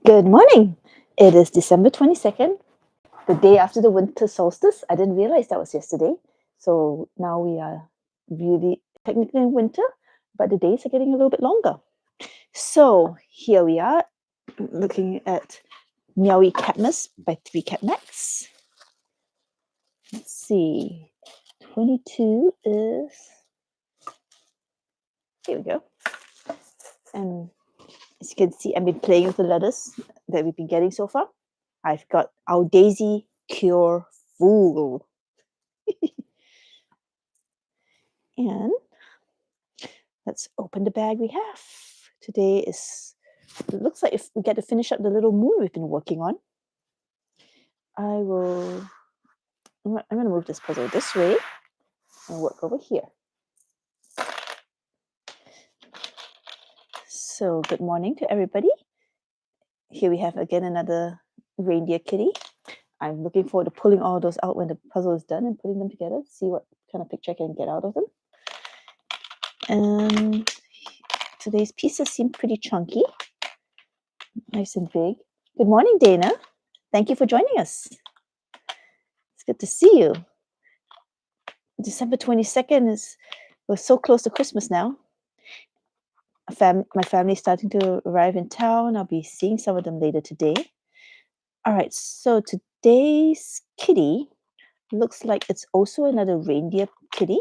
Good morning. It is December 22nd, the day after the winter solstice. I didn't realize that was yesterday. So now we are really technically in winter, but the days are getting a little bit longer. So here we are looking at Meowie Catmas by 3 Cat Max. Let's see. 22 is. Here we go. And as you can see, I've been playing with the letters that we've been getting so far. I've got our Daisy Cure Fool. And let's open the bag we have. Today is, it looks like if we get to finish up the little moon we've been working on. I'm going to move this puzzle this way and work over here. So good morning to everybody. Here we have again another reindeer kitty. I'm looking forward to pulling all those out when the puzzle is done and putting them together, see what kind of picture I can get out of them. And today's pieces seem pretty chunky, nice and big. Good morning, Dana. Thank you for joining us. It's good to see you. December 22nd we're so close to Christmas now. My family is starting to arrive in town. I'll be seeing some of them later today. All right, so today's kitty looks like it's also another reindeer kitty.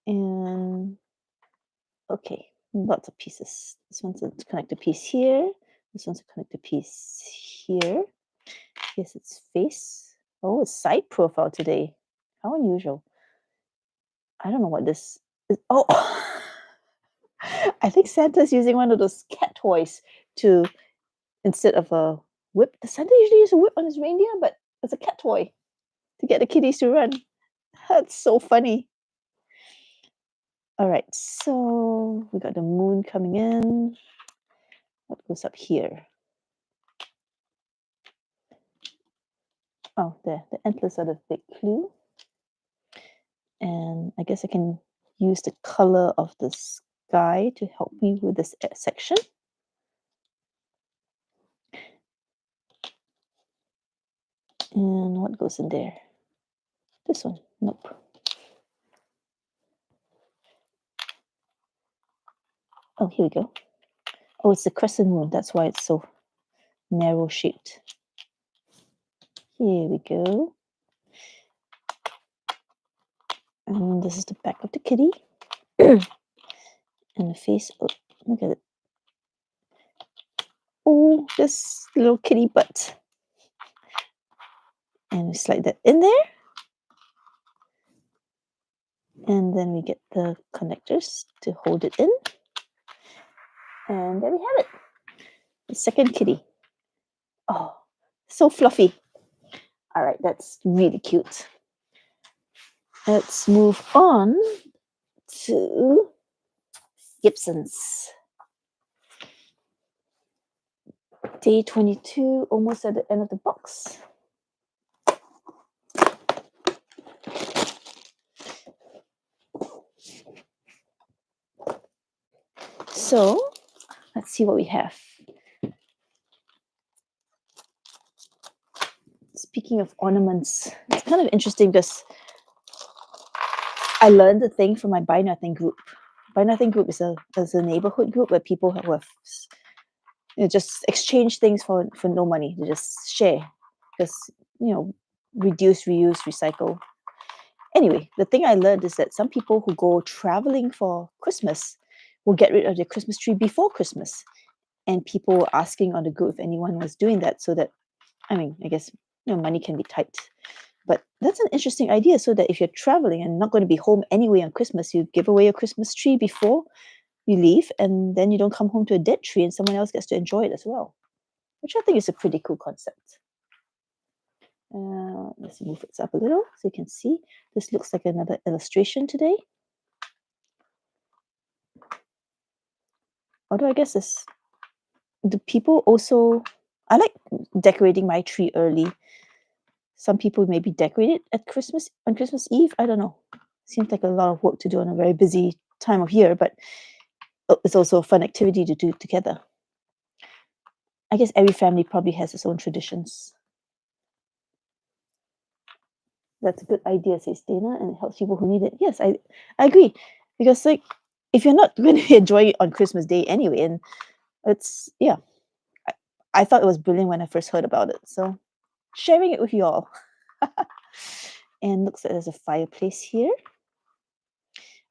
And okay, lots of pieces. This one's a connected piece here. This one's a connected piece here. Here's its face. Oh, it's side profile today. How unusual. I don't know what this is. Oh, I think Santa's using one of those cat toys to, instead of a whip. Does Santa usually use a whip on his reindeer? But it's a cat toy to get the kitties to run. That's so funny. All right, so we got the moon coming in. What goes up here? Oh, there. The antlers are the big clue. And I guess I can use the color of the sky to help me with this section. And what goes in there? This one. Nope. Oh, here we go. Oh, it's the crescent moon. That's why it's so narrow shaped. Here we go. And this is the back of the kitty. And the face. Oh, look at it. Oh, this little kitty butt. And we slide that in there. And then we get the connectors to hold it in. And there we have it. The second kitty. Oh, so fluffy. All right, that's really cute. Let's move on to Gibson's. Day 22, almost at the end of the box. So let's see what we have. Speaking of ornaments, it's kind of interesting because I learned the thing from my Buy Nothing group. Buy Nothing group is a neighborhood group where people have just exchange things for no money. They just share, just reduce, reuse, recycle. Anyway, the thing I learned is that some people who go traveling for Christmas will get rid of their Christmas tree before Christmas. And people were asking on the group if anyone was doing that, so that, I guess, money can be tight. But that's an interesting idea, so that if you're traveling and not going to be home anyway on Christmas, you give away your Christmas tree before you leave, and then you don't come home to a dead tree and someone else gets to enjoy it as well, which I think is a pretty cool concept. Let's move it up a little so you can see. This looks like another illustration today. Although I guess the people also, I like decorating my tree early. Some people maybe decorate it at Christmas, on Christmas Eve. I don't know. Seems like a lot of work to do on a very busy time of year, but it's also a fun activity to do together. I guess every family probably has its own traditions. That's a good idea, says Dana, and it helps people who need it. Yes, I agree. Because like if you're not going to enjoy it on Christmas Day anyway, and it's yeah, I, I thought it was brilliant when I first heard about it. So sharing it with you all. And looks like there's a fireplace here.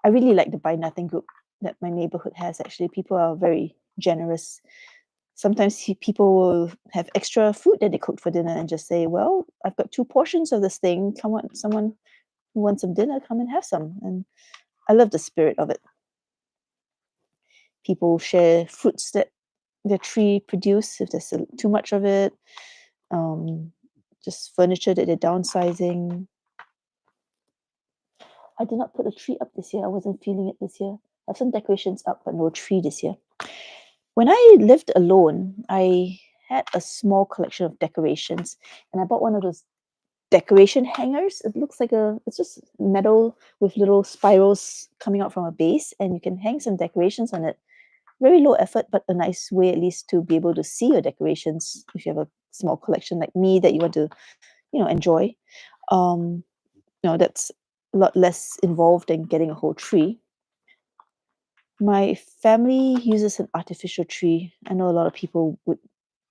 I really like the Buy Nothing group that my neighborhood has. Actually, people are very generous. Sometimes people will have extra food that they cook for dinner and just say, "Well, I've got 2 portions of this thing. Come on, someone who wants some dinner, come and have some." And I love the spirit of it. People share fruits that their tree produce if there's too much of it. Um, just furniture that they're downsizing. I did not put a tree up this year. I wasn't feeling it this year. I have some decorations up, but no tree this year. When I lived alone, I had a small collection of decorations, and I bought one of those decoration hangers. It looks like it's just metal with little spirals coming out from a base, and you can hang some decorations on it. Very low effort, but a nice way at least to be able to see your decorations if you have a small collection like me that you want to, enjoy. Um, that's a lot less involved than getting a whole tree. My family uses an artificial tree. I know a lot of people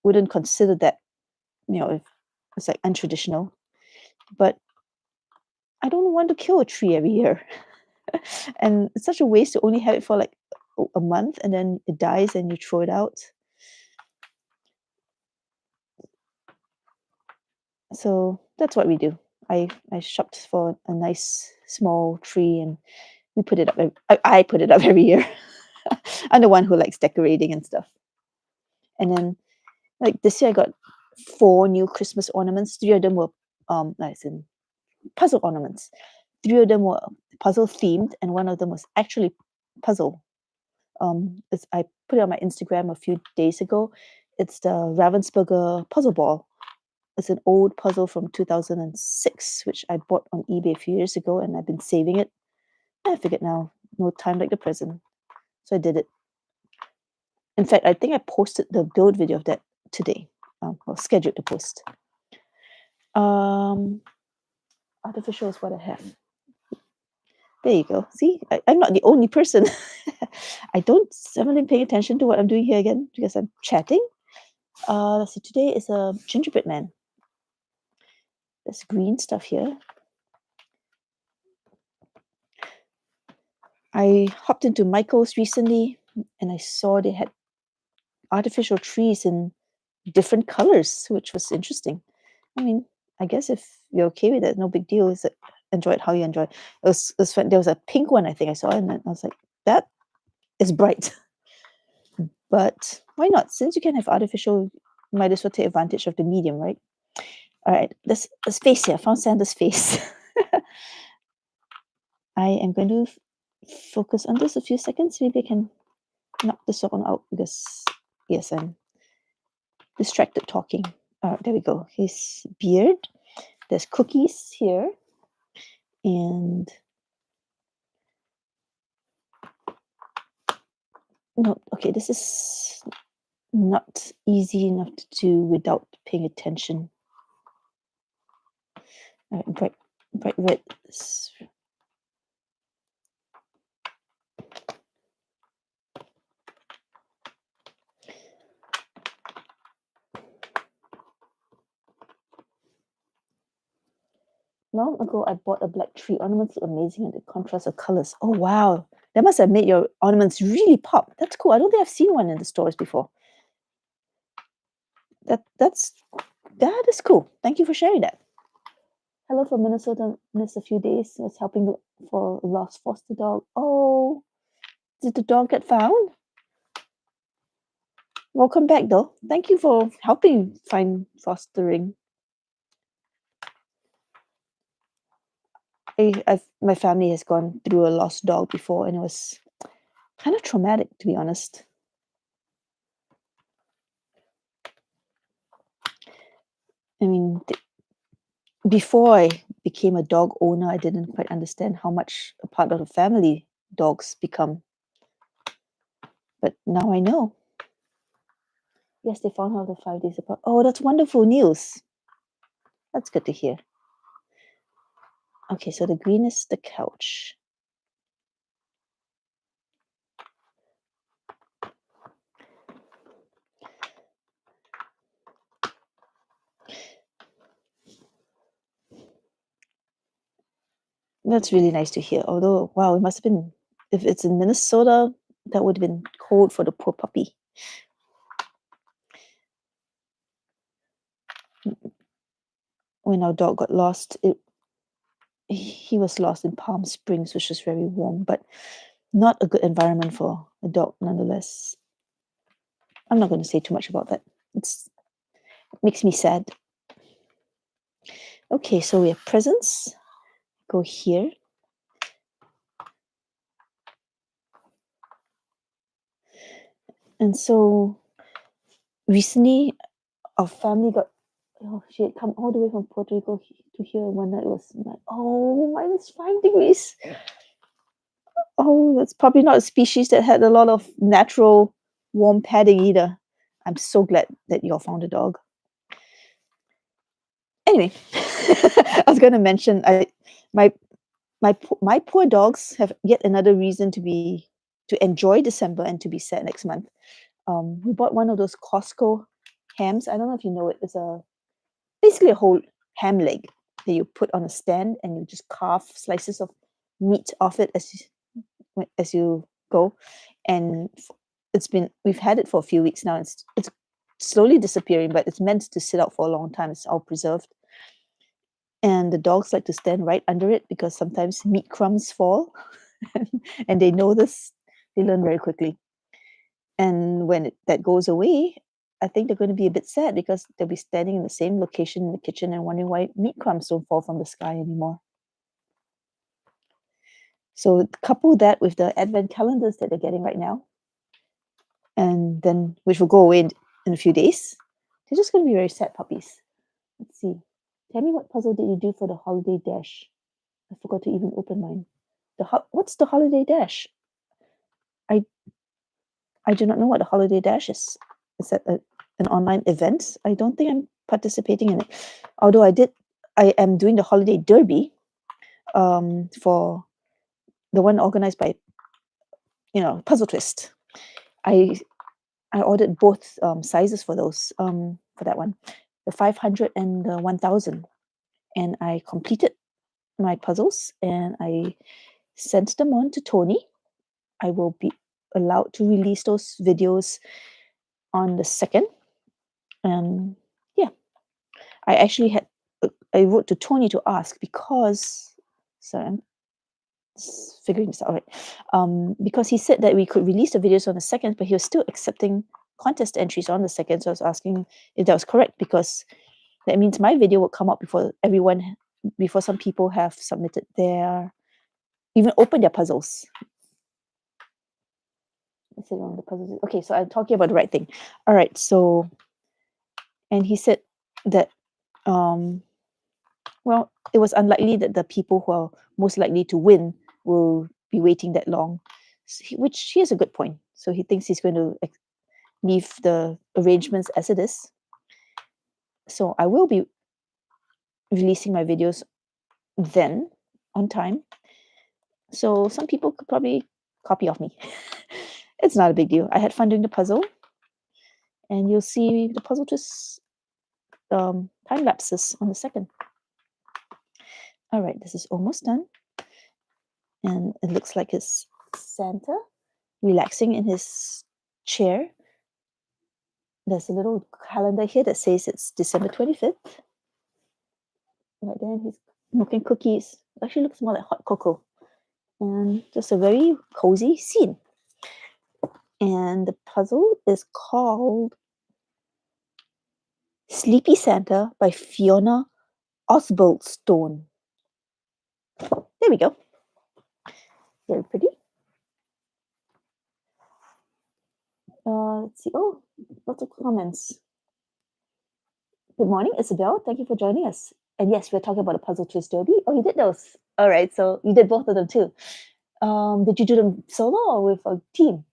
wouldn't consider that, if it's like untraditional, but I don't want to kill a tree every year. And it's such a waste to only have it for like a month and then it dies and you throw it out. So that's what we do. I shopped for a nice small tree and we put it up. I put it up every year. I'm the one who likes decorating and stuff. And then like this year I got 4 new Christmas ornaments. 3 of them were as in puzzle ornaments. 3 of them were puzzle themed, and one of them was actually puzzle. I put it on my Instagram a few days ago. It's the Ravensburger puzzle ball. It's an old puzzle from 2006, which I bought on eBay a few years ago, and I've been saving it. I figured now, no time like the present, so I did it. In fact, I think I posted the build video of that today. Or scheduled to post. Um, artificial is what I have. There you go. See, I'm not the only person. Haven't been paying attention to what I'm doing here again because I'm chatting. Let's see, today is a gingerbread man. There's green stuff here. I hopped into Michael's recently and I saw they had artificial trees in different colors, which was interesting. I mean, I guess if you're okay with it, no big deal. Enjoy it how you enjoy it. It was fun. There was a pink one I think I saw, and I was like, that is bright. But why not? Since you can have artificial, you might as well take advantage of the medium, right? All right, let's face here. I found Santa's face. I am going to focus on this a few seconds. Maybe I can knock this one out because, yes, I'm distracted talking. All right, there we go. His beard. There's cookies here. And no, okay, this is not easy enough to do without paying attention. All right, bright red. Long ago, I bought a black tree. Ornaments look amazing and the contrast of colors. Oh, wow. That must have made your ornaments really pop. That's cool. I don't think I've seen one in the stores before. That is cool. Thank you for sharing that. Hello from Minnesota. Missed a few days. I was helping look for a lost foster dog. Oh, did the dog get found? Welcome back, though. Thank you for helping find fostering. My family has gone through a lost dog before, and it was kind of traumatic, to be honest. I mean, before I became a dog owner, I didn't quite understand how much a part of the family dogs become. But now I know. Yes, they found out the 5 days apart. Oh, that's wonderful news. That's good to hear. Okay, so the green is the couch. That's really nice to hear. Although, wow, it must have been, if it's in Minnesota, that would have been cold for the poor puppy. When our dog got lost, he was lost in Palm Springs, which is very warm, but not a good environment for a dog nonetheless. I'm not going to say too much about that. It makes me sad. Okay, so we have presents. Go here. And so recently, our family got, oh, she had come all the way from Puerto Rico to here. One night it was like, oh, -5 degrees. Oh, that's probably not a species that had a lot of natural warm padding either. I'm so glad that y'all found a dog. Anyway, I was going to mention my my poor dogs have yet another reason to enjoy December and to be sad next month. We bought one of those Costco hams. I don't know if you know it. It's basically a whole ham leg that you put on a stand and you just carve slices of meat off it as you go. And we've had it for a few weeks now. It's slowly disappearing, but it's meant to sit out for a long time. It's all preserved. And the dogs like to stand right under it because sometimes meat crumbs fall and they know this. They learn very quickly. And when that goes away, I think they're going to be a bit sad because they'll be standing in the same location in the kitchen and wondering why meat crumbs don't fall from the sky anymore. So couple that with the advent calendars that they're getting right now, and then which will go away in a few days. They're just going to be very sad puppies. Let's see. Tell me, what puzzle did you do for the holiday dash? I forgot to even open mine. What's the holiday dash? I do not know what the holiday dash is. Is that an online event? I don't think I'm participating in it. Although I am doing the holiday derby for the one organized by Puzzle Twist. I ordered both sizes for those for that one, the 500 and the 1000, and I completed my puzzles and I sent them on to Tony. I will be allowed to release those videos on the 2nd. And yeah, I wrote to Tony to ask because, sorry, I'm figuring this out, right? Because he said that we could release the videos on the 2nd, but he was still accepting contest entries on the 2nd. So I was asking if that was correct, because that means my video will come out before some people have submitted even opened their puzzles. I said on the puzzles. Okay, so I'm talking about the right thing. All right, so, and he said that, well, it was unlikely that the people who are most likely to win will be waiting that long, which he has a good point. So he thinks he's going to leave the arrangements as it is. So I will be releasing my videos then on time. So some people could probably copy off me. It's not a big deal. I had fun doing the puzzle, and you'll see the puzzle just time lapses on the 2nd. All right, this is almost done. And it looks like it's Santa relaxing in his chair. There's a little calendar here that says it's December 25th. Right then, he's smoking cookies. It actually looks more like hot cocoa. And just a very cozy scene. And the puzzle is called Sleepy Santa by Fiona Osbaldistone. There we go. Very pretty. Let's see. Oh, lots of comments. Good morning, Isabel. Thank you for joining us. And yes, we're talking about a puzzle twist derby. Oh, you did those. All right, so you did both of them too. Did you do them solo or with a team?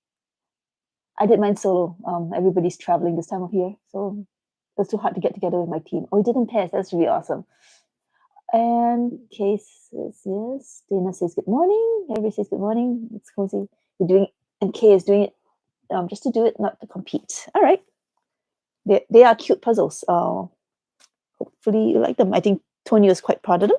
I did mine solo. Everybody's traveling this time of year, so it's too hard to get together with my team. Oh, we did in pairs. That's really awesome. And Kay says yes. Dana says good morning. Everybody says good morning. It's cozy. We're doing, and Kay is doing it just to do it, not to compete. All right. They are cute puzzles. Hopefully you like them. I think Tony was quite proud of them.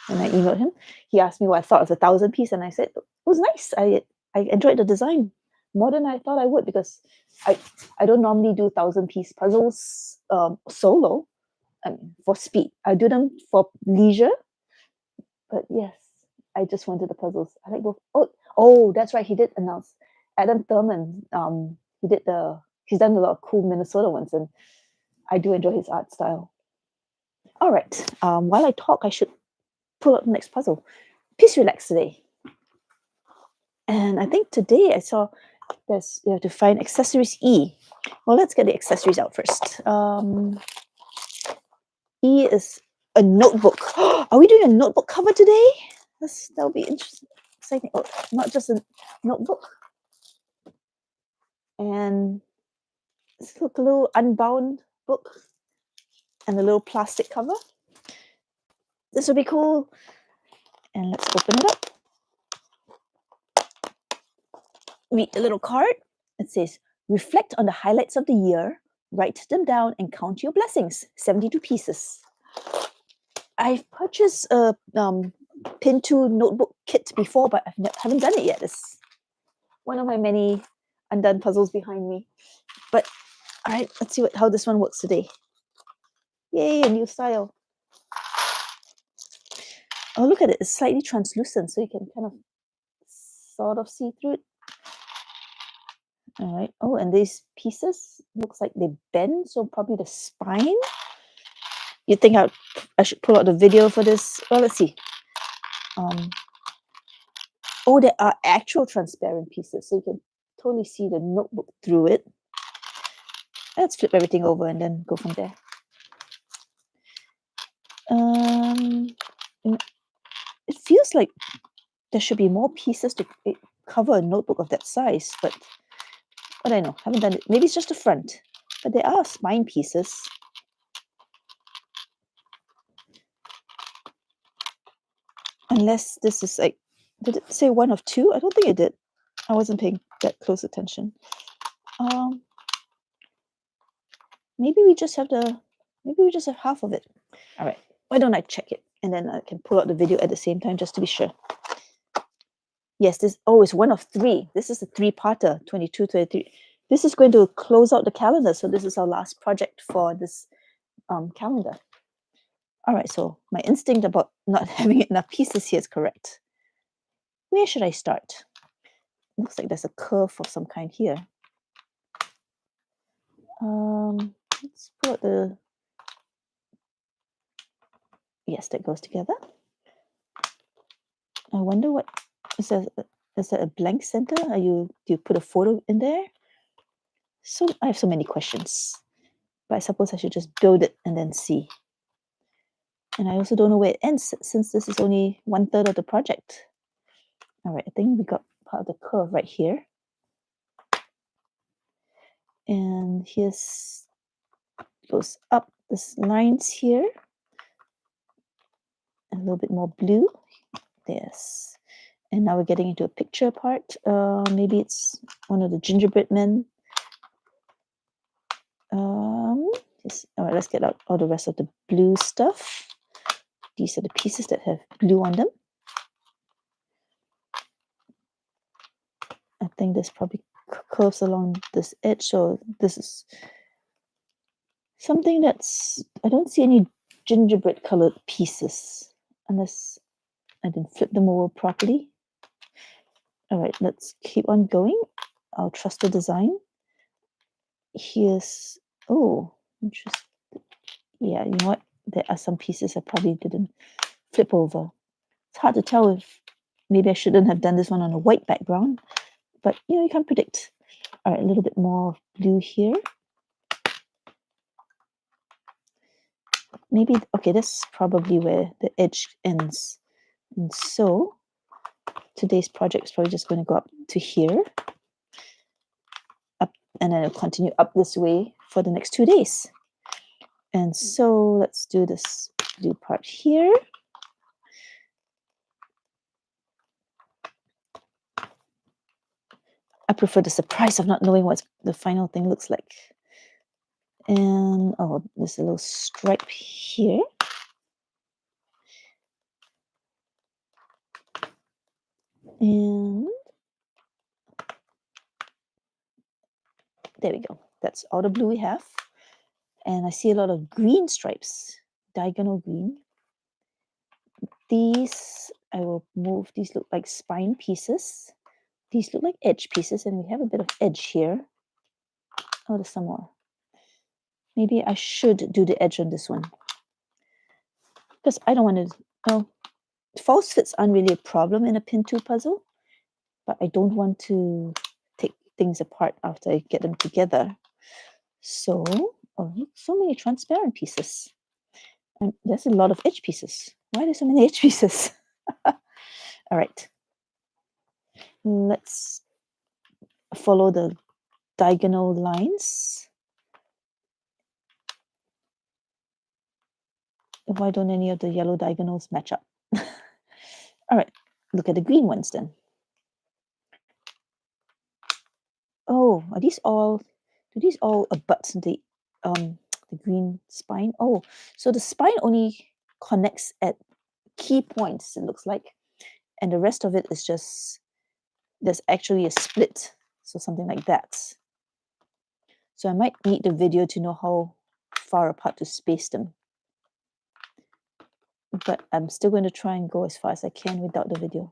And I emailed him. He asked me what I thought of the 1,000 piece, and I said it was nice. I enjoyed the design more than I thought I would, because I don't normally do 1,000 piece puzzles solo. I mean, for speed. I do them for leisure. But yes, I just wanted the puzzles. I like both. Oh, that's right. He did announce Adam Thurman. He's done a lot of cool Minnesota ones, and I do enjoy his art style. All right. While I talk, I should pull out the next puzzle. Peace Relax today. And I think today I saw you have to find accessories E. Well, let's get the accessories out first. E is a notebook. Are we doing a notebook cover today? That'll be interesting, exciting. Oh, not just a notebook. And it's a little unbound book and a little plastic cover. This will be cool. And let's open it up. Read the little card. It says, reflect on the highlights of the year, write them down, and count your blessings. 72 pieces. I've purchased a pin to notebook kit before, but I haven't done it yet. It's one of my many undone puzzles behind me. But all right, let's see how this one works today. Yay, a new style. Oh, look at it. It's slightly translucent, so you can kind of sort of see through it. All right. Oh, and these pieces looks like they bend, so probably the spine. You think I should pull out the video for this? Well, let's see. Oh, there are actual transparent pieces, so you can totally see the notebook through it. Let's flip everything over and then go from there. It feels like there should be more pieces to cover a notebook of that size, but what I know, haven't done it. Maybe it's just the front, but there are spine pieces. Unless this is like, did it say one of two? I don't think it did. I wasn't paying that close attention. Maybe we just have half of it. All right, why don't I check it? And then I can pull out the video at the same time just to be sure. Yes, it's one of three. This is a three-parter, 22, 23. This is going to close out the calendar. So this is our last project for this calendar. All right, so my instinct about not having enough pieces here is correct. Where should I start? Looks like there's a curve of some kind here. Let's put the... Yes, that goes together. I wonder what... Is that a blank center? Do you put a photo in there? So I have so many questions. But I suppose I should just build it and then see. And I also don't know where it ends, since this is only 1/3 of the project. All right, I think we got part of the curve right here. And here's, goes up, this lines here. A little bit more blue. Yes. And now we're getting into a picture part. Maybe it's one of the gingerbread men. Yes. All right, let's get out all the rest of the blue stuff. These are the pieces that have blue on them. I think this probably curves along this edge. So this is something that's, I don't see any gingerbread colored pieces unless I didn't flip them over properly. All right, let's keep on going. I'll trust the design. Here's, oh, interesting. Yeah, you know what? There are some pieces I probably didn't flip over. It's hard to tell if maybe I shouldn't have done this one on a white background, but you can't predict. All right, a little bit more blue here. Maybe, okay, this is probably where the edge ends. And so today's project is probably just going to go up to here, up and then it'll continue up this way for the next 2 days. And so let's do this blue part here. I prefer the surprise of not knowing what the final thing looks like. And oh, there's a little stripe here. And there we go. That's all the blue we have. And I see a lot of green stripes, diagonal green. These, I will move. These look like spine pieces. These look like edge pieces, and we have a bit of edge here. Oh, there's some more. Maybe I should do the edge on this one, because I don't want to, oh, false fits aren't really a problem in a pin 2 puzzle, but I don't want to take things apart after I get them together. So, oh, look, so many transparent pieces. And there's a lot of edge pieces. Why are there so many edge pieces? All right. Let's follow the diagonal lines. Why don't any of the yellow diagonals match up? All right, look at the green ones then. Oh, are these all, do these all abut the green spine? Oh, so the spine only connects at key points, it looks like. And the rest of it is just, there's actually a split. So something like that. So I might need the video to know how far apart to space them. But I'm still going to try and go as far as I can without the video.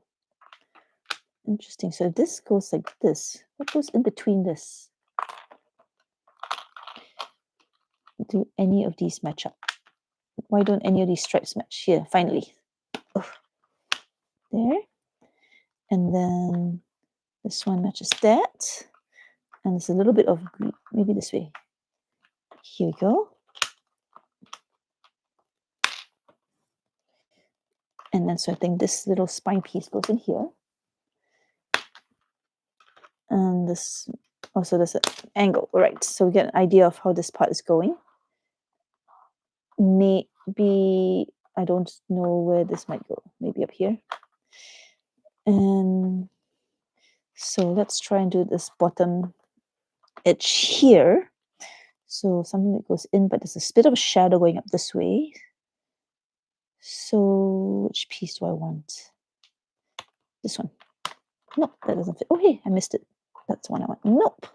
Interesting. So this goes like this. What goes in between this? Do any of these match up? Why don't any of these stripes match? Here, finally. Oh, there. And then this one matches that. And there's a little bit of green. Maybe this way. Here we go. And then so I think this little spine piece goes in here. And this also there's an angle. All right. So we get an idea of how this part is going. Maybe I don't know where this might go. Maybe up here. And so let's try and do this bottom edge here. So something that goes in, but there's a bit of a shadow going up this way. So which piece do I want? This one. Nope, that doesn't fit. Oh, hey, I missed it. That's the one I want. Nope.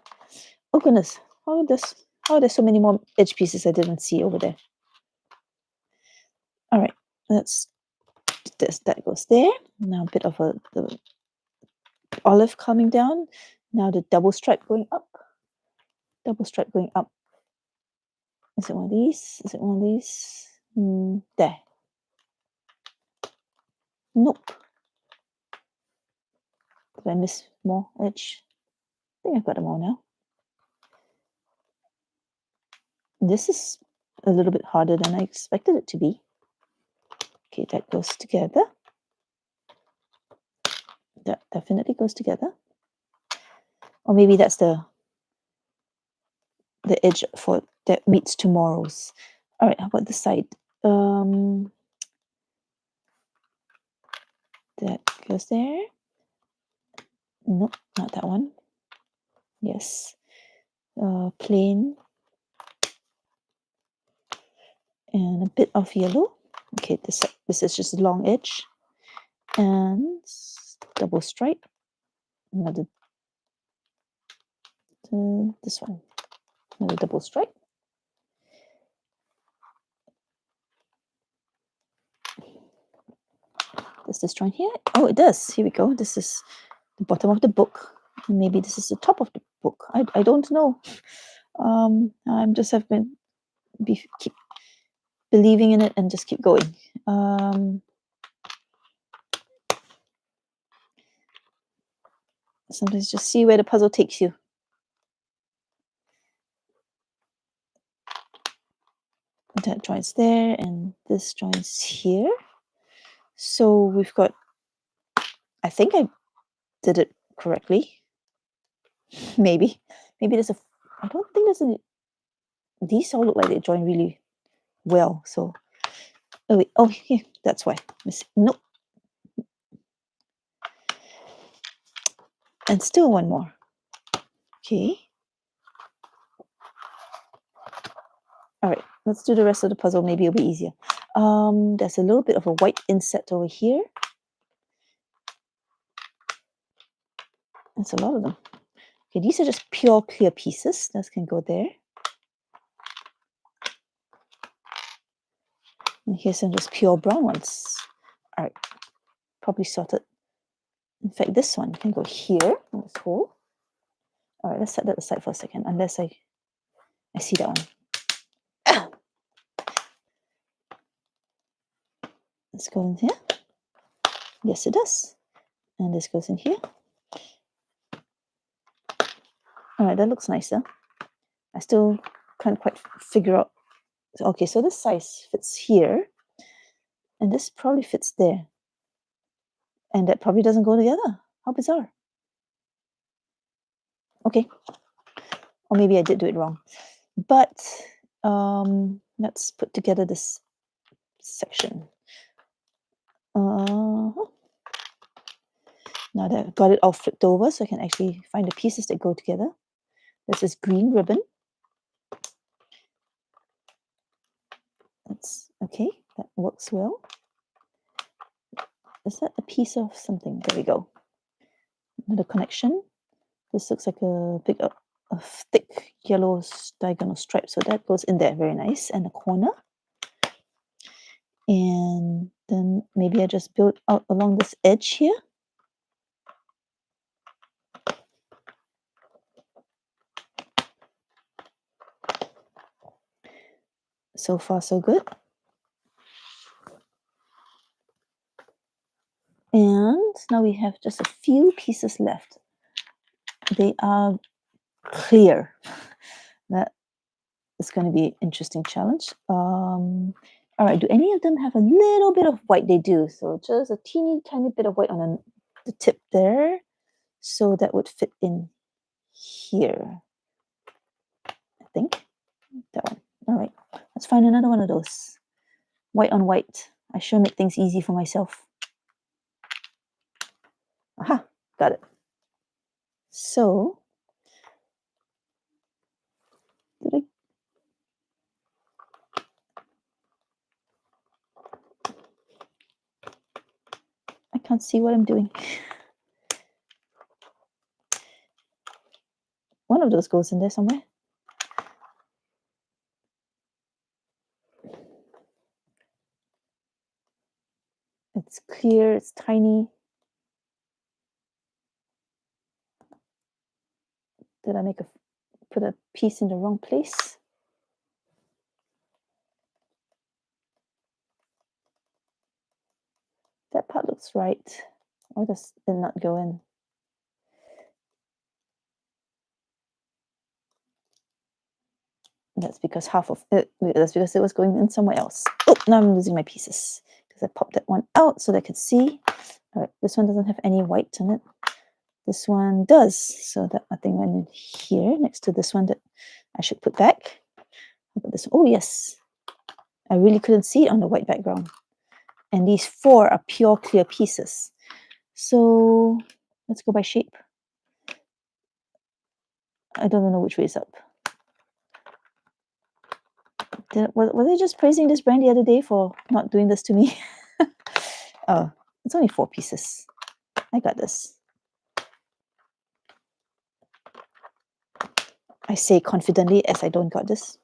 Oh, goodness. Oh, there's so many more edge pieces I didn't see over there. All right, let's this. That goes there. Now a bit of the olive coming down. Now the double stripe going up. Double stripe going up. Is it one of these? Is it one of these? There. Nope. Did I miss more edge? I think I've got them all now. This is a little bit harder than I expected it to be. Okay, that goes together. That definitely goes together. Or maybe that's the edge for that meets tomorrow's. All right, how about this side? That goes there. Nope, not that one. Yes. Plain. And a bit of yellow. Okay, this is just a long edge. And double stripe. Another this one. Another double stripe. Does this join here? Oh, it does. Here we go. This is the bottom of the book. Maybe this is the top of the book. I don't know. I'm just have been keep believing in it and just keep going. Sometimes just see where the puzzle takes you. That joins there, and this joins here. So we've got, I think I did it correctly. Maybe there's I don't think there's any. These all look like they join really well. So, oh wait, oh here, that's why. Nope. And still one more. Okay. All right, let's do the rest of the puzzle. Maybe it'll be easier. There's a little bit of a white inset over here. That's a lot of them. Okay, these are just pure clear pieces. That can go there. And here's some just pure brown ones. All right, probably sorted. In fact, this one can go here in this hole. All right, let's set that aside for a second, unless I see that one. Let's go in here. Yes, it does. And this goes in here. All right, that looks nicer. I still can't quite figure out. Okay, so this size fits here, and this probably fits there. And that probably doesn't go together. How bizarre. Okay. Or maybe I did do it wrong. But let's put together this section. Now that I've got it all flipped over, so I can actually find the pieces that go together. There's this green ribbon. That's okay. That works well. Is that a piece of something? There we go. Another connection. This looks like a big, a thick yellow diagonal stripe. So that goes in there. Very nice. And a corner. And then maybe I just build out along this edge here. So far, so good. And now we have just a few pieces left. They are clear. That is going to be an interesting challenge. All right, do any of them have a little bit of white? They do. So just a teeny tiny bit of white on the tip there. So that would fit in here. I think. That one. All right, let's find another one of those. White on white. I sure make things easy for myself. Aha, got it. So, did I can't see what I'm doing. One of those goes in there somewhere. It's clear, it's tiny. Did I put a piece in the wrong place? That part looks right. Or does it not go in? That's because half of it, that's because it was going in somewhere else. Oh, now I'm losing my pieces because I popped that one out so that I could see. All right, this one doesn't have any white on it. This one does. So that I think went in here next to this one that I should put back. How about this one? Oh, yes. I really couldn't see it on the white background. And these 4 are pure clear pieces. So let's go by shape. I don't know which way is up. Was I just praising this brand the other day for not doing this to me? Oh, it's only 4 pieces. I got this. I say confidently as I don't got this.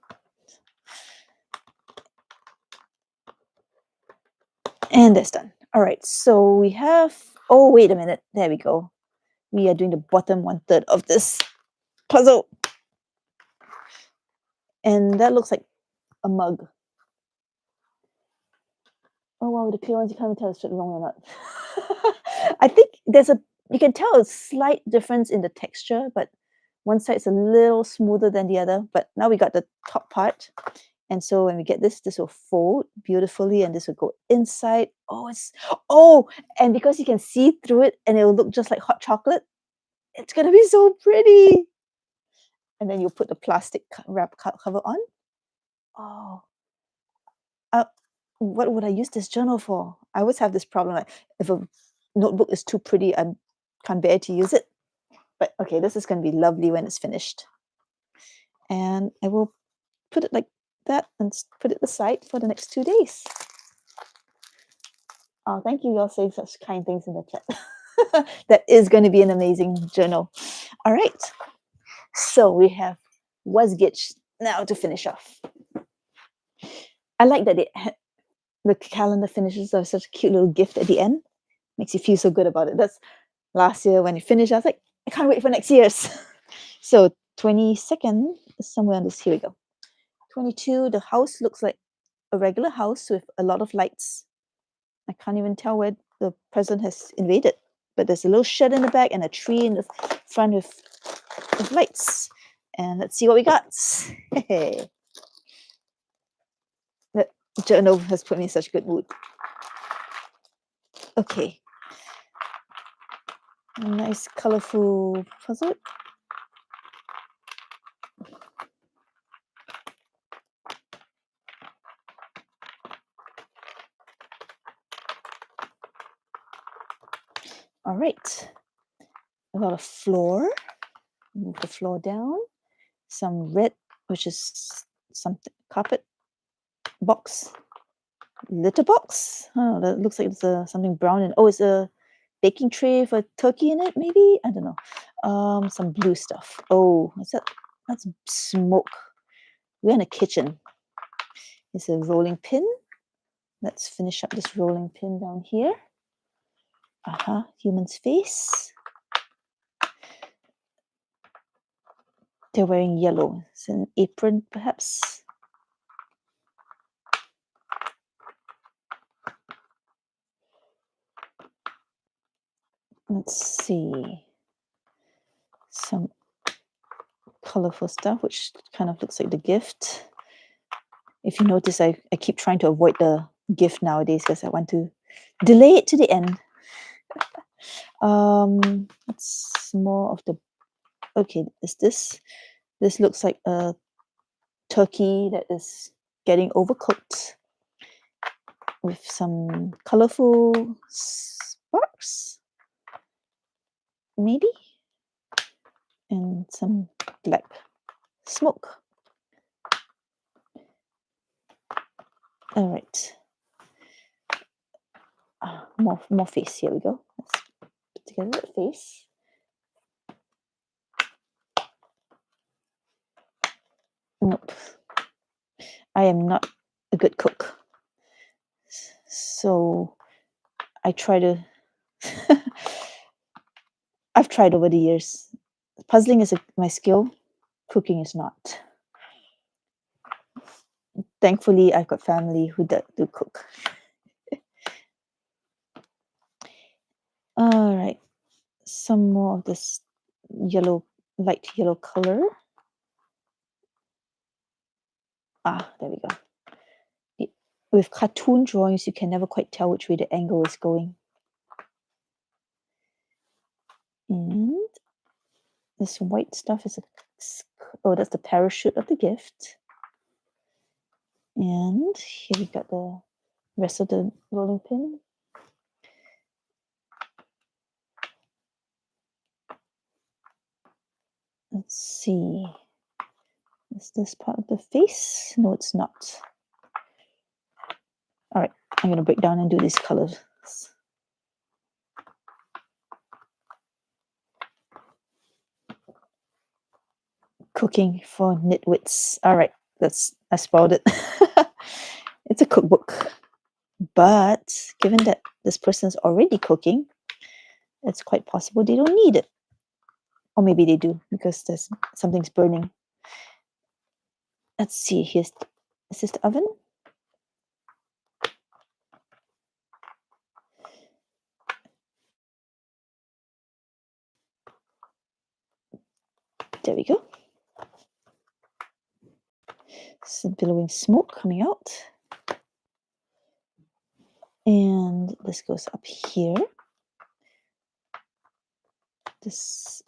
And that's done. All right, so we have, oh, wait a minute. There we go. We are doing the bottom 1/3 of this puzzle. And that looks like a mug. Oh, wow, the clear ones, you can't even tell if it's wrong or not. I think you can tell a slight difference in the texture, but one side's a little smoother than the other. But now we got the top part. And so when we get this will fold beautifully and this will go inside. Oh, and because you can see through it and it will look just like hot chocolate, it's gonna be so pretty. and then you put the plastic wrap cover on. Oh, what would I use this journal for? I always have this problem, like if a notebook is too pretty, I can't bear to use it. But okay, this is going to be lovely when it's finished. And I will put it like that and put it aside for the next 2 days. Oh, thank you. You're saying such kind things in the chat. That is going to be an amazing journal. All right. So we have Wasgitch now to finish off. I like that the calendar finishes with such a cute little gift at the end. Makes you feel so good about it. That's last year when you finished. I was like, I can't wait for next year's. So 22nd is somewhere on this. Here we go. 22. The house looks like a regular house with a lot of lights. I can't even tell where the present has invaded, but there's a little shed in the back and a tree in the front with lights. And let's see what we got. That journal has put me in such a good mood. Okay. Nice colorful puzzle. All right. A lot of floor. Move the floor down. Some red, which is something carpet box. Litter box. Oh, that looks like it's something brown and it's a baking tray for turkey in it. Maybe I don't know. Some blue stuff. Oh, what's that? That's smoke. We're in a kitchen. It's a rolling pin. Let's finish up this rolling pin down here. Human's face. They're wearing yellow. It's an apron, perhaps. Let's see. Some colorful stuff, which kind of looks like the gift. If you notice, I keep trying to avoid the gift nowadays because I want to delay it to the end. It's more of the. Okay, is this? This looks like a turkey that is getting overcooked with some colorful sparks, maybe, and some black smoke. All right. More face. Here we go. Let's put together the face. Nope. I am not a good cook. So I try to I've tried over the years. Puzzling is my skill. Cooking is not. Thankfully, I've got family who do cook. All right. Some more of this light yellow color. There we go. With cartoon drawings, you can never quite tell which way the angle is going. And this white stuff is that's the parachute of the gift. And here we got the rest of the rolling pin. Let's see. Is this part of the face? No, it's not. All right, I'm going to break down and do these colors. Cooking for nitwits. All right, I spoiled it. It's a cookbook. But given that this person's already cooking, it's quite possible they don't need it. Or maybe they do because something's burning. Let's see. Is this the oven? There we go. Some billowing smoke coming out. And this goes up here. This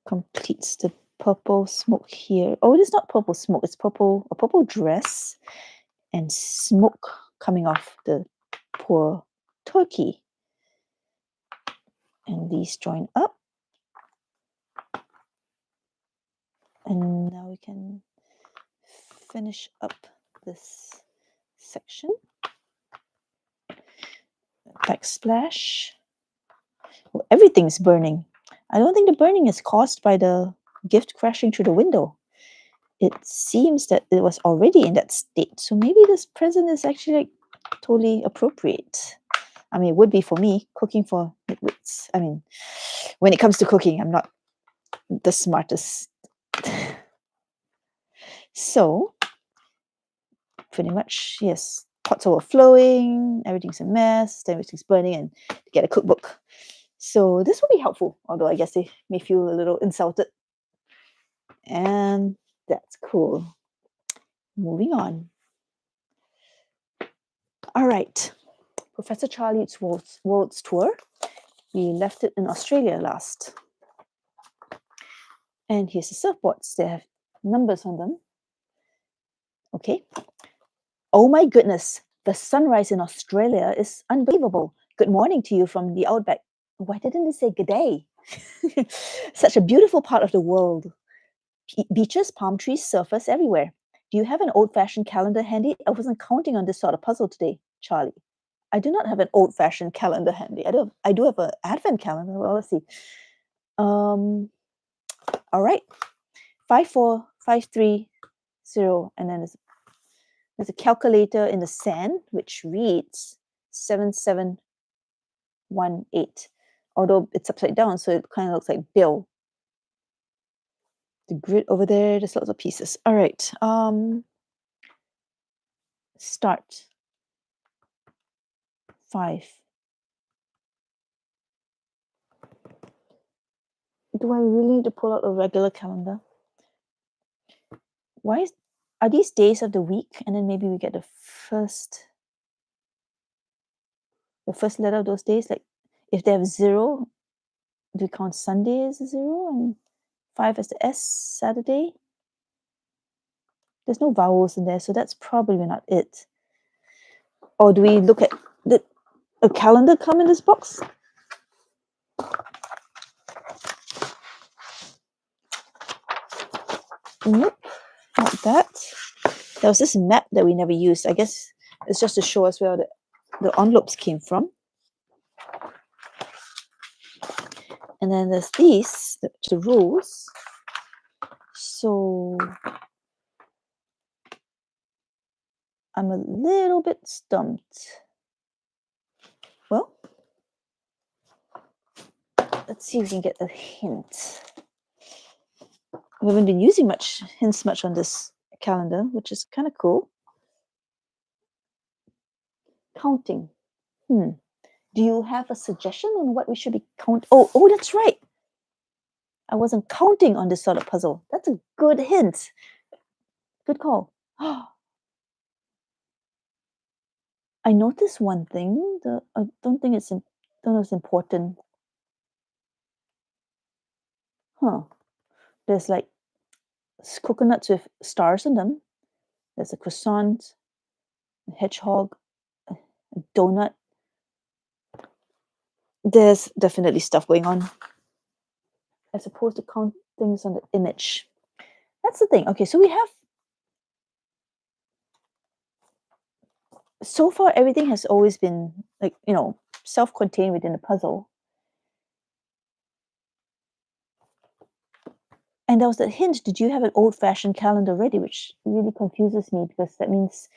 completes the purple smoke here. Oh, it is not purple smoke. It's a purple dress and smoke coming off the poor turkey. And these join up. And now we can finish up this section. Backsplash. Well, everything's burning. I don't think the burning is caused by the gift crashing through the window. It seems that it was already in that state. So maybe this present is actually like totally appropriate. I mean, it would be for me cooking for midwits. I mean, when it comes to cooking, I'm not the smartest. So, pretty much, yes, pots overflowing, everything's a mess, everything's burning, and get a cookbook. So this will be helpful, although I guess they may feel a little insulted. And that's cool. Moving on. All right. Professor Charlie's World's Tour. We left it in Australia last. And here's the surfboards. They have numbers on them. Okay. Oh my goodness. The sunrise in Australia is unbelievable. Good morning to you from the outback. Why didn't they say good day? Such a beautiful part of the world. Beaches, palm trees, surfers everywhere. Do you have an old-fashioned calendar handy? I wasn't counting on this sort of puzzle today, Charlie. I do not have an old-fashioned calendar handy. I do have an advent calendar. Well, let's see. All right. 54530, and then there's a calculator in the sand which reads 7718. Although it's upside down, so it kind of looks like Bill. The grid over there, there's lots of pieces. All right. Start. 5. Do I really need to pull out a regular calendar? Are these days of the week? And then maybe we get the first letter of those days. Like if they have 0, do we count Sunday as a 0 and 5 as the S, Saturday? There's no vowels in there, so that's probably not it. Or do we look at a calendar come in this box? Nope, not that. There was this map that we never used. I guess it's just to show us where the envelopes came from. And then there's these, the rules. So I'm a little bit stumped. Well, let's see if we can get a hint. We haven't been using hints much on this calendar, which is kind of cool. Counting. Do you have a suggestion on what we should be counting? Oh, that's right. I wasn't counting on this sort of puzzle. That's a good hint. Good call. I noticed one thing. I don't think it's important. There's like coconuts with stars in them. There's a croissant, a hedgehog, a donut. There's definitely stuff going on. As opposed to count things on the image. That's the thing. Okay, so we have. So far, everything has always been like, self-contained within the puzzle. And there was the hint, did you have an old-fashioned calendar ready? Which really confuses me because that means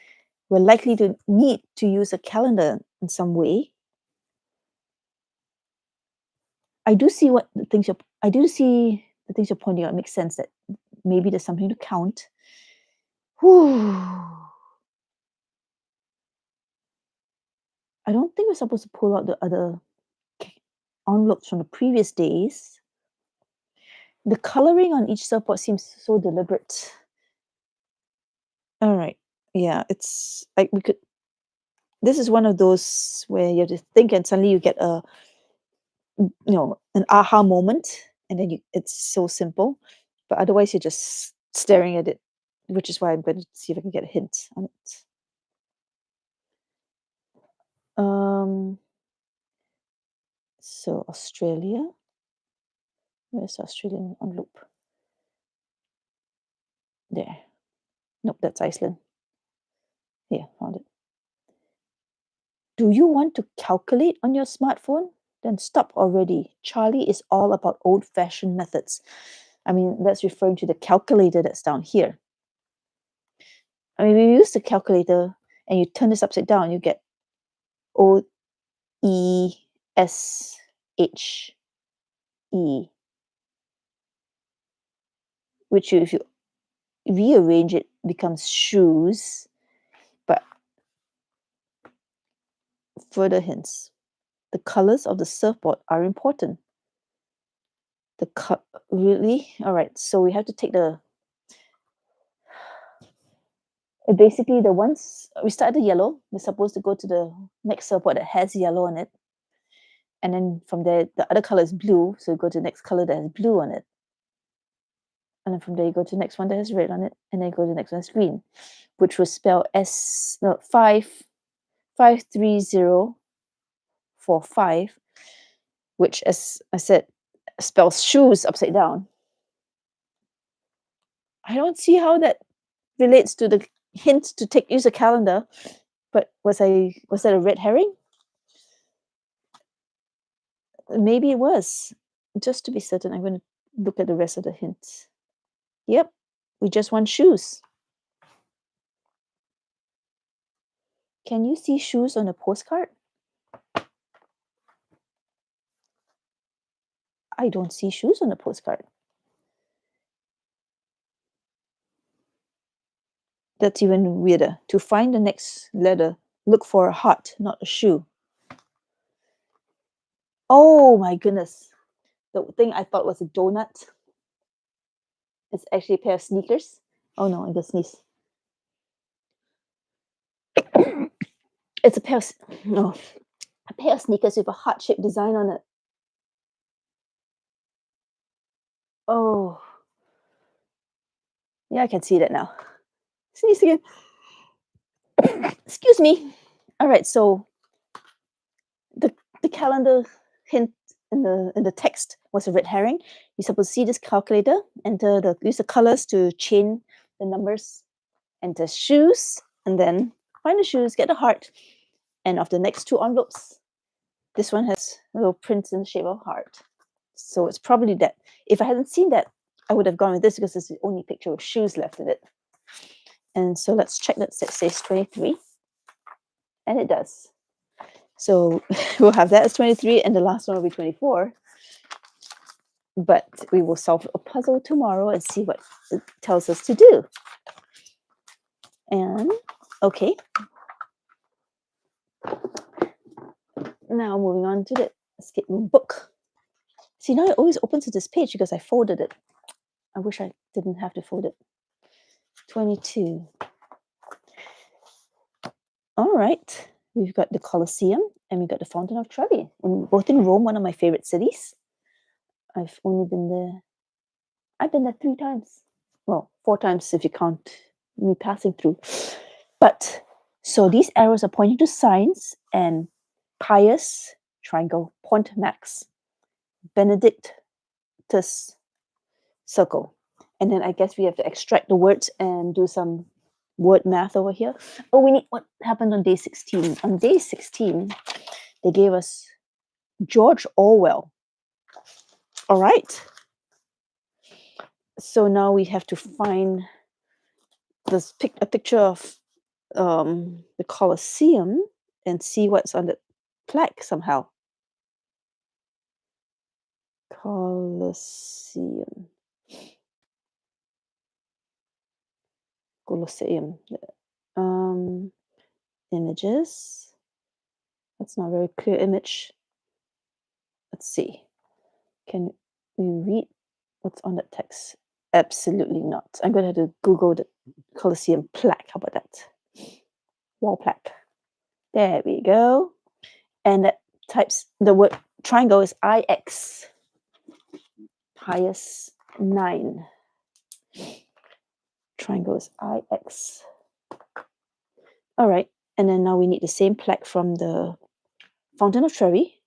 we're likely to need to use a calendar in some way. I do see the things you're pointing out. It makes sense that maybe there's something to count. Whew. I don't think we're supposed to pull out the other envelopes from the previous days. The coloring on each surfboard seems so deliberate. All right. Yeah, it's like this is one of those where you have to think and suddenly you get an aha moment, and then it's so simple. But otherwise, you're just staring at it, which is why I'm going to see if I can get a hint on it. So Australia. Where's Australian on loop? There. Nope, that's Iceland. Here, found it. Do you want to calculate on your smartphone? Then stop already. Charlie is all about old-fashioned methods. I mean, that's referring to the calculator that's down here. I mean, when you use the calculator and you turn this upside down, you get OESHE, which if you rearrange it becomes shoes. But further hints. The colors of the surfboard are important. Really? All right. So we have to take basically the ones we start at the yellow. We're supposed to go to the next surfboard that has yellow on it, and then from there the other color is blue. So you go to the next color that has blue on it, and then from there you go to the next one that has red on it, and then you go to the next one that's green, which will spell 53045, which, as I said, spells shoes upside down. I don't see how that relates to the hint to use a calendar, but was that a red herring? Maybe it was. Just to be certain, I'm going to look at the rest of the hints. Yep, we just want shoes. Can you see shoes on a postcard? I don't see shoes on a postcard. That's even weirder. To find the next letter, look for a heart, not a shoe. Oh my goodness. The thing I thought was a donut is actually a pair of sneakers. Oh no, I'm gonna sneeze. It's a pair of sneakers with a heart-shaped design on it. Oh. Yeah, I can see that now. Sneeze again. Excuse me. All right, so the calendar hint in the text was a red herring. You're supposed to see this calculator, use the colors to chain the numbers, enter shoes, and then find the shoes, get the heart. And of the next two envelopes, this one has little prints in the shape of heart. So it's probably that. If I hadn't seen that, I would have gone with this because it's the only picture of shoes left in it. And so let's check that it says 23. And it does. So we'll have that as 23, and the last one will be 24. But we will solve a puzzle tomorrow and see what it tells us to do. And okay. Now moving on to the escape room book. See, now it always opens to this page because I folded it. I wish I didn't have to fold it. 22. All right. We've got the Colosseum and we've got the Fountain of Trevi. Both in Rome, one of my favorite cities. I've only been there. I've been there 3 times. Well, 4 times if you count me passing through. But so these arrows are pointing to signs and Pius, triangle, Pont Max, Benedictus, circle. And then I guess we have to extract the words and do some word math over here. Oh, we need what happened on day 16. On day 16, they gave us George Orwell. All right. So now we have to find a picture of the Colosseum and see what's on the plaque somehow. Colosseum. Images. That's not a very clear image. Let's see. Can we read what's on that text? Absolutely not. I'm going to have to Google the Colosseum plaque. How about that? Wall plaque. There we go. And that types the word triangle is IX. Pius 9. Triangle is IX. All right, and then now we need the same plaque from the Fountain of Trevi,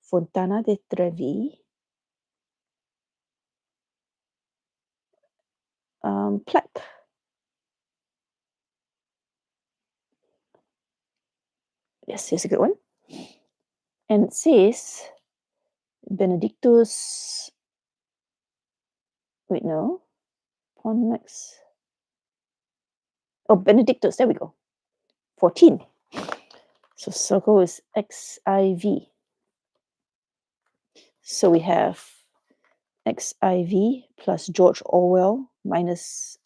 Fontana de Trevi. Plaque. Yes, here's a good one. And it says Benedictus. Wait, no. Ponmex. Oh, Benedictus. There we go. 14. So circle is XIV. So we have XIV plus George Orwell minus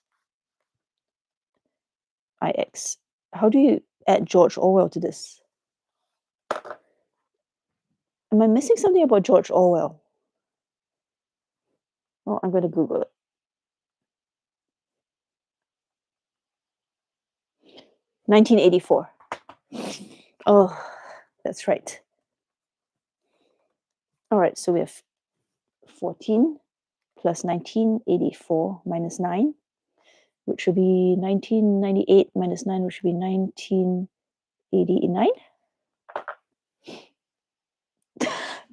IX. How do you add George Orwell to this? Am I missing something about George Orwell? Oh, I'm going to Google it. 1984. Oh, that's right. All right, so we have 14 plus 1984 minus 9, which would be 1998 minus 9, which would be 1989.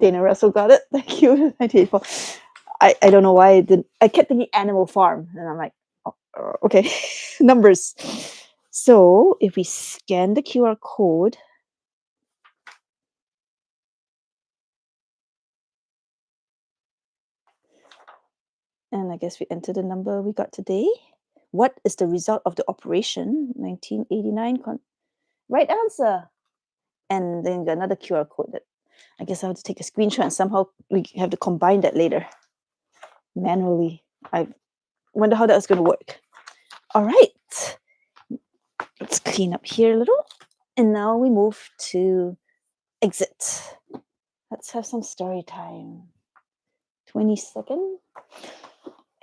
Dana Russell got it. Thank you. 1984. I don't know why I didn't. I kept thinking Animal Farm, and I'm like, oh, okay, numbers. So if we scan the QR code, and I guess we enter the number we got today. What is the result of the operation? 1989. Right answer. And then got another QR code that I guess I have to take a screenshot, and somehow we have to combine that later manually. I wonder how that's going to work. All right. Let's clean up here a little. And now we move to exit. Let's have some story time. 22nd.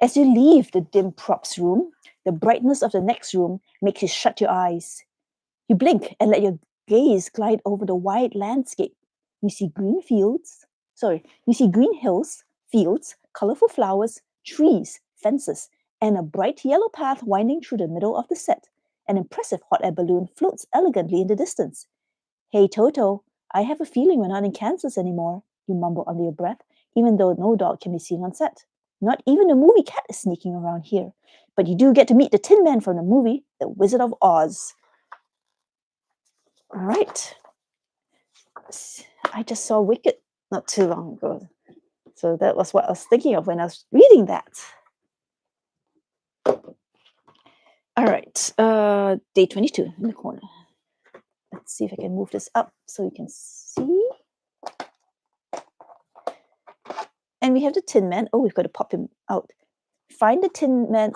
As you leave the dim props room, the brightness of the next room makes you shut your eyes. You blink and let your gaze glide over the wide landscape. You see green hills, fields, colorful flowers, trees, fences, and a bright yellow path winding through the middle of the set. An impressive hot air balloon floats elegantly in the distance. Hey Toto, I have a feeling we're not in Kansas anymore, you mumble under your breath, even though no dog can be seen on set. Not even a movie cat is sneaking around here. But you do get to meet the Tin Man from the movie, The Wizard of Oz. All right. I just saw Wicked not too long ago. So that was what I was thinking of when I was reading that. All right. Day 22 in the corner. Let's see if I can move this up so you can see. And we have the Tin Man. Oh, we've got to pop him out. Find the Tin Man.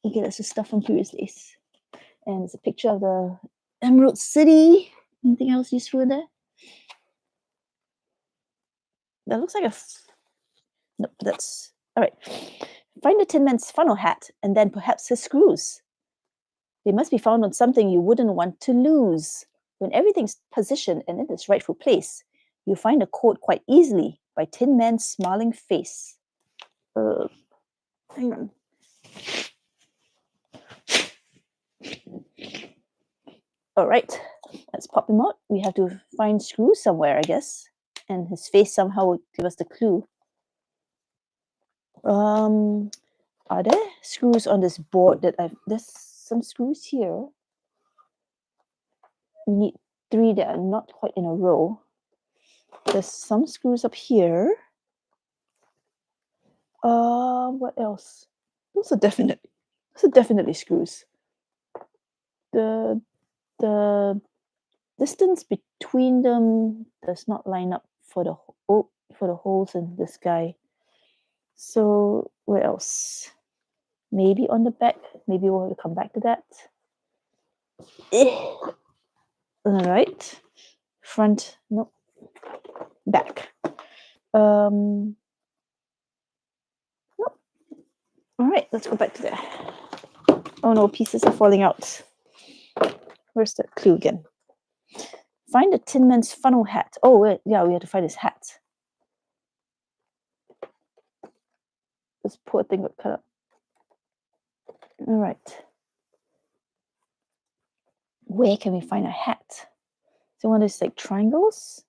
Okay, that's the stuff from previous days. And it's a picture of the Emerald City. Anything else useful in there? That looks like a... Nope, that's... All right. Find the Tin Man's funnel hat and then perhaps his screws. They must be found on something you wouldn't want to lose. When everything's positioned and in its rightful place, you find a quote quite easily by Tin Man's smiling face. Hang on. All right, let's pop him out. We have to find screws somewhere, I guess. And his face somehow will give us the clue. Are there screws on this board that there's some screws here. We need 3 that are not quite in a row. There's some screws up here. What else? Those are definitely screws. The distance between them does not line up for the holes in this guy. So where else? Maybe on the back. Maybe we'll have to come back to that. All right. Front. Nope. Back. Nope. All right. Let's go back to there. Oh no, pieces are falling out. Where's the clue again? Find the Tin Man's funnel hat. Oh, yeah, we have to find his hat. This poor thing got cut up. All right. Where can we find a hat? So one of those like triangles?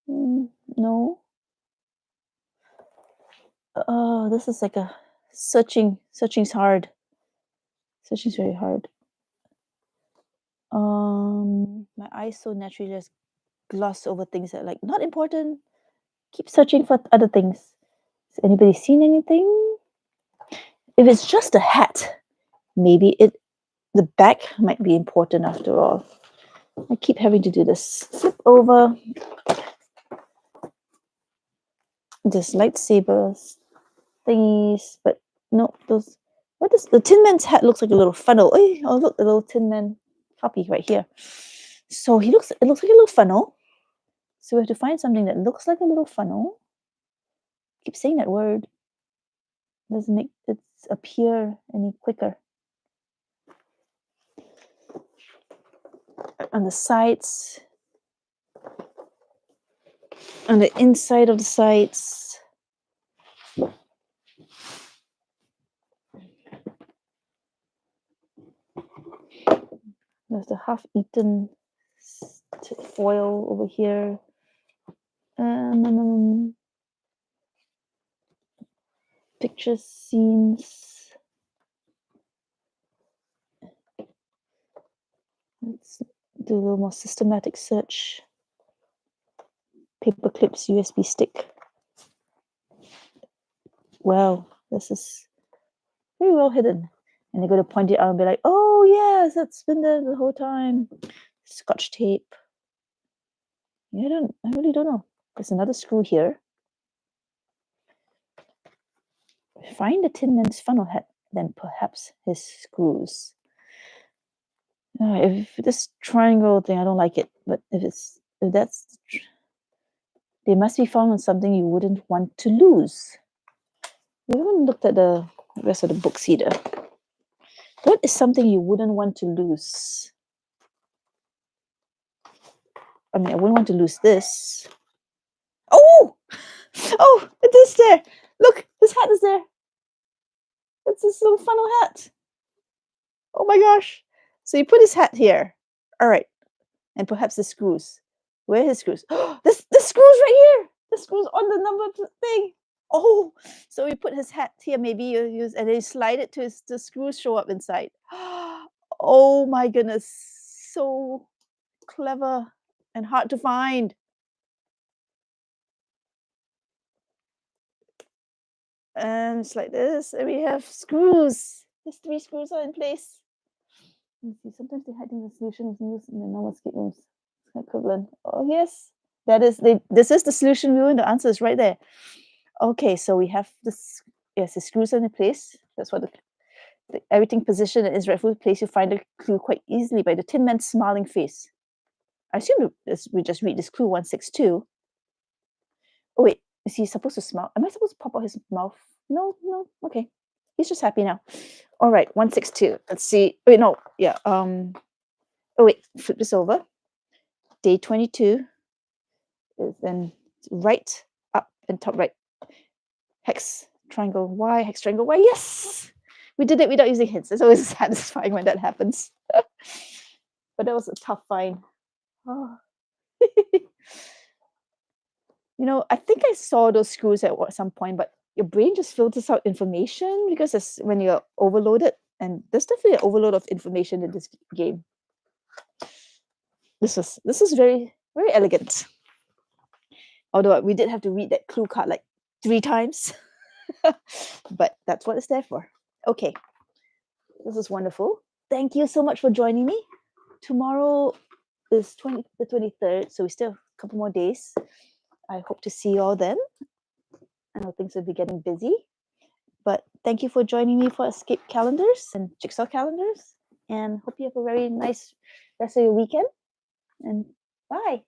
No. Oh, this is like a searching. Searching's hard. Searching's very hard. My eyes so naturally just gloss over things that like not important. Keep searching for other things. Has anybody seen anything? If it's just a hat, maybe the back might be important after all. I keep having to do this. Flip over. This lightsabers thingies, but no, those. What is the Tin Man's hat? Looks like a little funnel. Oh, look, the little Tin Man copy right here. So it looks like a little funnel. So we have to find something that looks like a little funnel. Keep saying that word. Doesn't make it appear any quicker. On the sides, on the inside of the sides. There's the half-eaten foil over here. Pictures, scenes. Let's do a little more systematic search. Paper clips, USB stick. Wow, this is very well hidden. And they're going to point it out and be like, oh, yes, that's been there the whole time. Scotch tape. Yeah, I really don't know. There's another screw here. Find the Tin Man's funnel head, then perhaps his screws. If this triangle thing, I don't like it. But if that's, they must be found on something you wouldn't want to lose. We haven't looked at the rest of the books either. What is something you wouldn't want to lose? I mean, I wouldn't want to lose this. Oh! Oh, it is there. Look, his hat is there. It's this little funnel hat. Oh my gosh. So you put his hat here. All right. And perhaps the screws. Where are his screws? The screws right here. The screws on the number thing. Oh, so we put his hat here. Maybe you use and then you slide it to the screws show up inside. Oh my goodness. So clever and hard to find. And it's like this, and we have screws. These 3 screws are in place. Let's see, sometimes the hiding the solution is used in the normal escape rooms. Equivalent. Oh yes, that is this is the solution wheel, and the answer is right there. Okay, so we have this. Yes, the screws are in place. That's what everything positioned in its rightful place. You find the clue quite easily by the Tin Man's smiling face. I assume we just read this clue 162. Oh wait, is he supposed to smile? Am I supposed to pop out his mouth? No. Okay, he's just happy now. All right, 162. Let's see. Wait, no. Yeah. Oh wait, flip this over. Day 22 is then right, up, and top right. Hex, triangle, Y, hex, triangle, Y. Yes! We did it without using hints. It's always satisfying when that happens. But that was a tough find. Oh. I think I saw those screws at some point, but your brain just filters out information because it's when you're overloaded, and there's definitely an overload of information in this game. This is very, very elegant. Although we did have to read that clue card like 3 times. But that's what it's there for. Okay. This is wonderful. Thank you so much for joining me. Tomorrow is the 23rd, so we still have a couple more days. I hope to see you all then. I know things will be getting busy. But thank you for joining me for Escape Calendars and Jigsaw Calendars. And hope you have a very nice rest of your weekend. And bye.